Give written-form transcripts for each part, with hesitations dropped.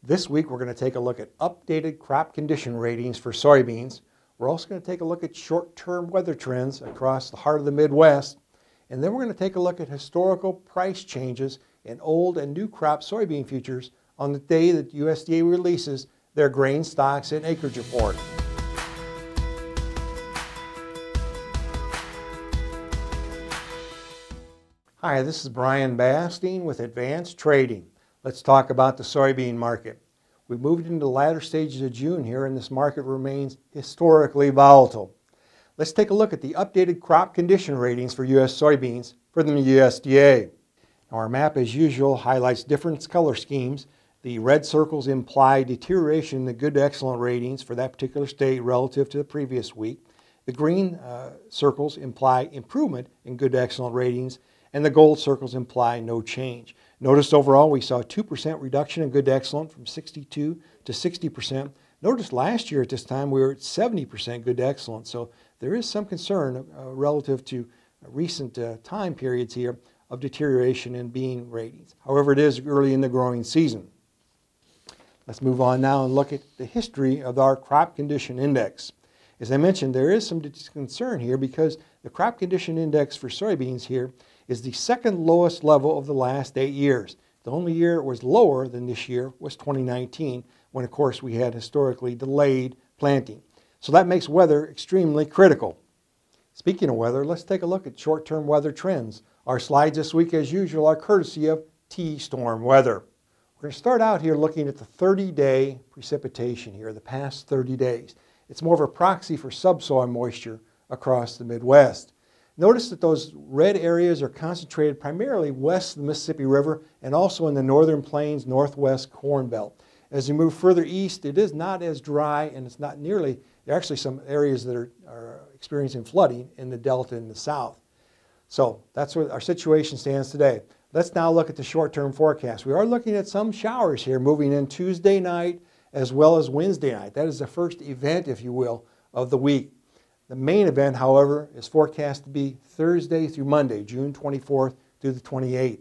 This week we're going to take a look at updated crop condition ratings for soybeans. We're also going to take a look at short-term weather trends across the heart of the Midwest. And then we're going to take a look at historical price changes in old and new crop soybean futures on the day that USDA releases their grain stocks and acreage report. Hi, this is Brian Basting with Advanced Trading. Let's talk about the soybean market. We've moved into the latter stages of June here, and this market remains historically volatile. Let's take a look at the updated crop condition ratings for U.S. soybeans from the USDA. Now, our map, as usual, highlights different color schemes. The red circles imply deterioration in the good to excellent ratings for that particular state relative to the previous week. The green circles imply improvement in good to excellent ratings, and the gold circles imply no change. Notice overall we saw a 2% reduction in good to excellent from 62 to 60%. Notice last year at this time we were at 70% good to excellent, so there is some concern relative to recent time periods here of deterioration in bean ratings. However, it is early in the growing season. Let's move on now and look at the history of our crop condition index. As I mentioned, there is some concern here because the crop condition index for soybeans here is the second lowest level of the last 8 years. The only year it was lower than this year was 2019, when of course we had historically delayed planting. So that makes weather extremely critical. Speaking of weather, let's take a look at short-term weather trends. Our slides this week, as usual, are courtesy of T-Storm Weather. We're going to start out here looking at the 30-day precipitation here, the past 30 days. It's more of a proxy for subsoil moisture across the Midwest. Notice that those red areas are concentrated primarily west of the Mississippi River and also in the northern plains, northwest Corn Belt. As you move further east, it is not as dry, and it's not nearly, there are actually some areas that are experiencing flooding in the Delta in the south. So that's where our situation stands today. Let's now look at the short-term forecast. We are looking at some showers here moving in Tuesday night as well as Wednesday night. That is the first event, if you will, of the week. The main event, however, is forecast to be Thursday through Monday, June 24th through the 28th.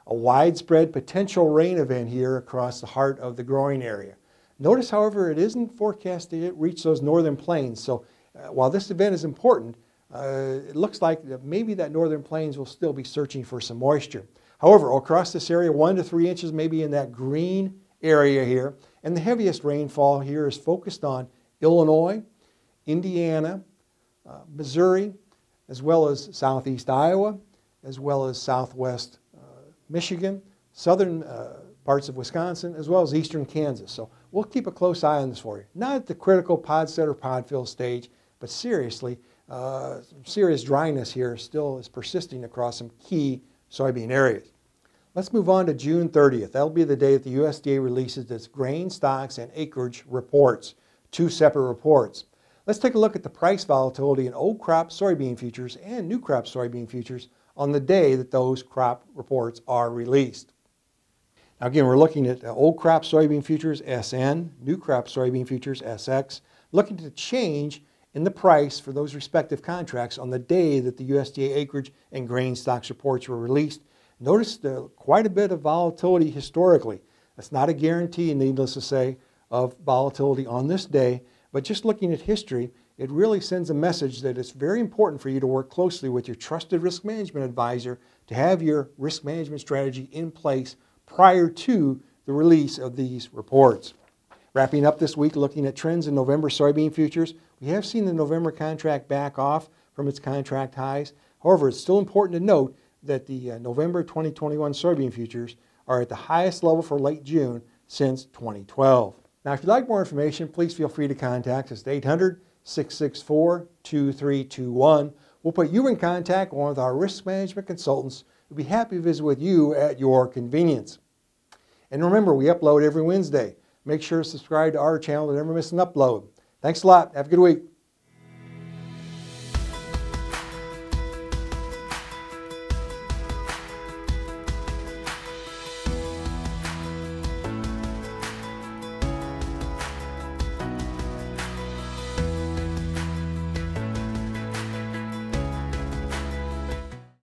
A widespread potential rain event here across the heart of the growing area. Notice, however, it isn't forecast to reach those northern plains. So while this event is important, it looks like maybe that northern plains will still be searching for some moisture. However, across this area, 1 to 3 inches may be in that green area here. And the heaviest rainfall here is focused on Illinois, Indiana, Missouri, as well as southeast Iowa, as well as southwest Michigan, southern parts of Wisconsin, as well as eastern Kansas. So we'll keep a close eye on this for you. Not at the critical pod set or pod fill stage, but seriously, serious dryness here still is persisting across some key soybean areas. Let's move on to June 30th. That'll be the day that the USDA releases its grain stocks and acreage reports, 2 separate reports. Let's take a look at the price volatility in old crop soybean futures and new crop soybean futures on the day that those crop reports are released. Now again, we're looking at old crop soybean futures, SN, new crop soybean futures, SX, looking at the change in the price for those respective contracts on the day that the USDA acreage and grain stocks reports were released. Notice quite a bit of volatility historically. That's not a guarantee, needless to say, of volatility on this day. But just looking at history, it really sends a message that it's very important for you to work closely with your trusted risk management advisor to have your risk management strategy in place prior to the release of these reports. Wrapping up this week, looking at trends in November soybean futures, we have seen the November contract back off from its contract highs. However, it's still important to note that the November 2021 soybean futures are at the highest level for late June since 2012. Now, if you'd like more information, please feel free to contact us at 800-664-2321. We'll put you in contact with one of our risk management consultants who'll be happy to visit with you at your convenience. And remember, we upload every Wednesday. Make sure to subscribe to our channel to never miss an upload. Thanks a lot. Have a good week.